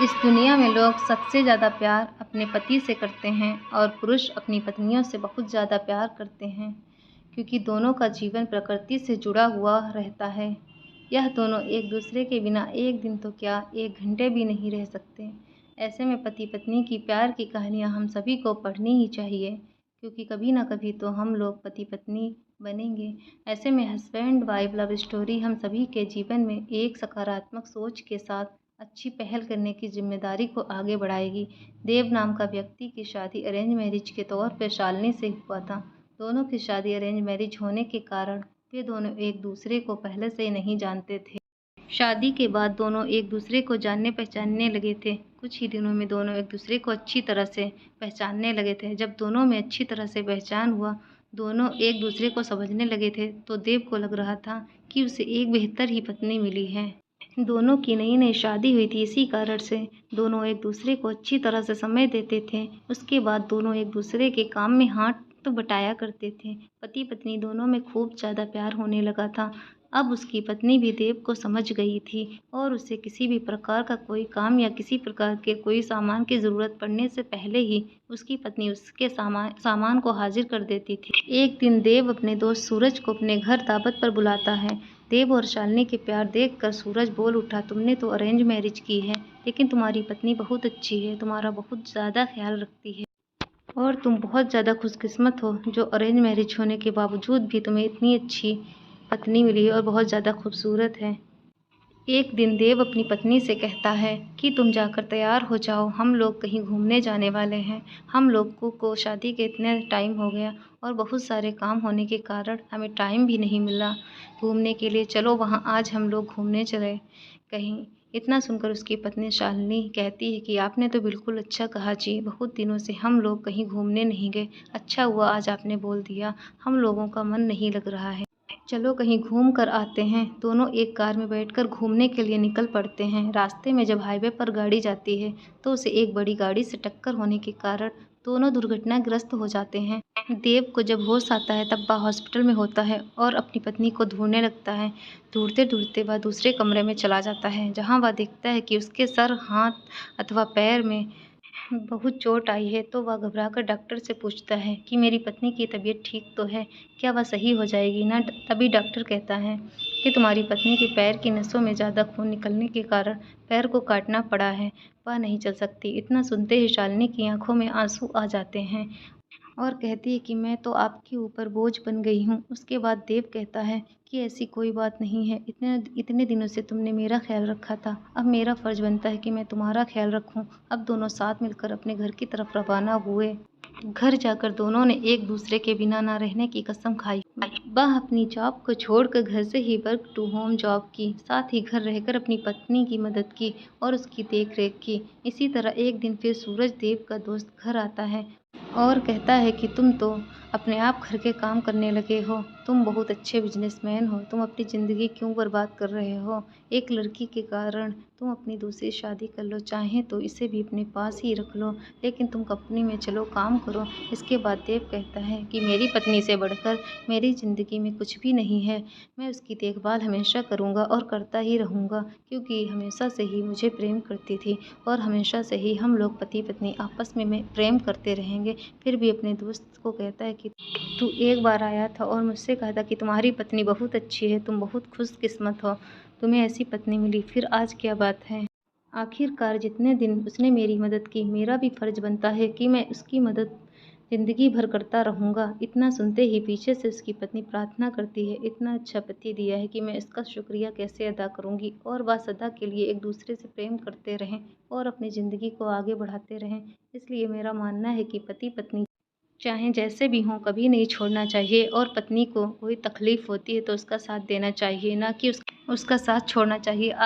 इस दुनिया में लोग सबसे ज़्यादा प्यार अपने पति से करते हैं और पुरुष अपनी पत्नियों से बहुत ज़्यादा प्यार करते हैं, क्योंकि दोनों का जीवन प्रकृति से जुड़ा हुआ रहता है। यह दोनों एक दूसरे के बिना एक दिन तो क्या, एक घंटे भी नहीं रह सकते। ऐसे में पति पत्नी की प्यार की कहानियाँ हम सभी को पढ़नी ही चाहिए, क्योंकि कभी ना कभी तो हम लोग पति पत्नी बनेंगे। ऐसे में हस्बैंड वाइफ लव स्टोरी हम सभी के जीवन में एक सकारात्मक सोच के साथ अच्छी पहल करने की जिम्मेदारी को आगे बढ़ाएगी। देव नाम का व्यक्ति की शादी अरेंज मैरिज के तौर पर शालिनी से हुआ था। दोनों की शादी अरेंज मैरिज होने के कारण वे दोनों एक दूसरे को पहले से नहीं जानते थे। शादी के बाद दोनों एक दूसरे को जानने पहचानने लगे थे। कुछ ही दिनों में दोनों एक दूसरे को अच्छी तरह से पहचानने लगे थे। जब दोनों में अच्छी तरह से पहचान हुआ, दोनों एक दूसरे को समझने लगे थे, तो देव को लग रहा था कि उसे एक बेहतर ही पत्नी मिली है। दोनों की नई नई शादी हुई थी, इसी कारण से दोनों एक दूसरे को अच्छी तरह से समय देते थे। उसके बाद दोनों एक दूसरे के काम में हाथ तो बटाया करते थे। पति पत्नी दोनों में खूब ज़्यादा प्यार होने लगा था। अब उसकी पत्नी भी देव को समझ गई थी और उसे किसी भी प्रकार का कोई काम या किसी प्रकार के कोई सामान की ज़रूरत पड़ने से पहले ही उसकी पत्नी उसके सामान को हाजिर कर देती थी। एक दिन देव अपने दोस्त सूरज को अपने घर दावत पर बुलाता है। देव और शालिनी के प्यार देखकर सूरज बोल उठा, तुमने तो अरेंज मैरिज की है, लेकिन तुम्हारी पत्नी बहुत अच्छी है, तुम्हारा बहुत ज़्यादा ख्याल रखती है और तुम बहुत ज़्यादा खुशकिस्मत हो जो अरेंज मैरिज होने के बावजूद भी तुम्हें इतनी अच्छी पत्नी मिली और बहुत ज़्यादा खूबसूरत है। एक दिन देव अपनी पत्नी से कहता है कि तुम जाकर तैयार हो जाओ, हम लोग कहीं घूमने जाने वाले हैं। हम लोगों को शादी के इतने टाइम हो गया और बहुत सारे काम होने के कारण हमें टाइम भी नहीं मिला घूमने के लिए। चलो वहाँ आज हम लोग घूमने चले कहीं। इतना सुनकर उसकी पत्नी शालिनी कहती है कि आपने तो बिल्कुल अच्छा कहा जी, बहुत दिनों से हम लोग कहीं घूमने नहीं गए। अच्छा हुआ आज आपने बोल दिया, हम लोगों का मन नहीं लग रहा है, चलो कहीं घूम कर आते हैं। दोनों एक कार में बैठकर घूमने के लिए निकल पड़ते हैं। रास्ते में जब हाईवे पर गाड़ी जाती है तो उसे एक बड़ी गाड़ी से टक्कर होने के कारण दोनों दुर्घटनाग्रस्त हो जाते हैं। देव को जब होश आता है तब वह हॉस्पिटल में होता है और अपनी पत्नी को ढूंढने लगता है। ढूंढते ढूंढते वह दूसरे कमरे में चला जाता है, जहाँ वह देखता है कि उसके सर, हाथ अथवा पैर में बहुत चोट आई है। तो वह घबराकर डॉक्टर से पूछता है कि मेरी पत्नी की तबीयत ठीक तो है, क्या वह सही हो जाएगी ना। तभी डॉक्टर कहता है कि तुम्हारी पत्नी के पैर की नसों में ज़्यादा खून निकलने के कारण पैर को काटना पड़ा है, वह नहीं चल सकती। इतना सुनते ही शालिनी की आंखों में आंसू आ जाते हैं और कहती है कि मैं तो आपके ऊपर बोझ बन गई हूँ। उसके बाद देव कहता है कि ऐसी कोई बात नहीं है, इतने इतने दिनों से तुमने मेरा ख्याल रखा था, अब मेरा फ़र्ज़ बनता है कि मैं तुम्हारा ख्याल रखूँ। अब दोनों साथ मिलकर अपने घर की तरफ रवाना हुए। घर जाकर दोनों ने एक दूसरे के बिना ना रहने की कसम खाई। वह अपनी जॉब को छोड़कर घर से ही वर्क टू होम जॉब की, साथ ही घर रहकर अपनी पत्नी की मदद की और उसकी देख रेख की। इसी तरह एक दिन फिर सूरज देव का दोस्त घर आता है और कहता है कि तुम तो अपने आप घर के काम करने लगे हो, तुम बहुत अच्छे बिजनेसमैन हो, तुम अपनी ज़िंदगी क्यों बर्बाद कर रहे हो। एक लड़की के कारण तुम अपनी दूसरी शादी कर लो, चाहें तो इसे भी अपने पास ही रख लो, लेकिन तुम कंपनी में चलो काम करो। इसके बाद देव कहता है कि मेरी पत्नी से बढ़कर मेरी ज़िंदगी में कुछ भी नहीं है, मैं उसकी देखभाल हमेशा करूँगा और करता ही रहूँगा, क्योंकि हमेशा से ही मुझे प्रेम करती थी और हमेशा से ही हम लोग पति पत्नी आपस में प्रेम करते रहेंगे। फिर भी अपने दोस्त को कहता है कि तू एक बार आया था और मुझसे कहा था कि तुम्हारी पत्नी बहुत अच्छी है, तुम बहुत खुशकिस्मत हो, तुम्हें ऐसी पत्नी मिली, फिर आज क्या बात है। आखिरकार जितने दिन उसने मेरी मदद की, मेरा भी फ़र्ज़ बनता है कि मैं उसकी मदद ज़िंदगी भर करता रहूँगा। इतना सुनते ही पीछे से उसकी पत्नी प्रार्थना करती है, इतना अच्छा पति दिया है कि मैं इसका शुक्रिया कैसे अदा करूँगी। और वह सदा के लिए एक दूसरे से प्रेम करते रहें और अपनी ज़िंदगी को आगे बढ़ाते रहें। इसलिए मेरा मानना है कि पति पत्नी चाहे जैसे भी हों कभी नहीं छोड़ना चाहिए, और पत्नी को कोई तकलीफ़ होती है तो उसका साथ देना चाहिए, ना कि उसका साथ छोड़ना चाहिए।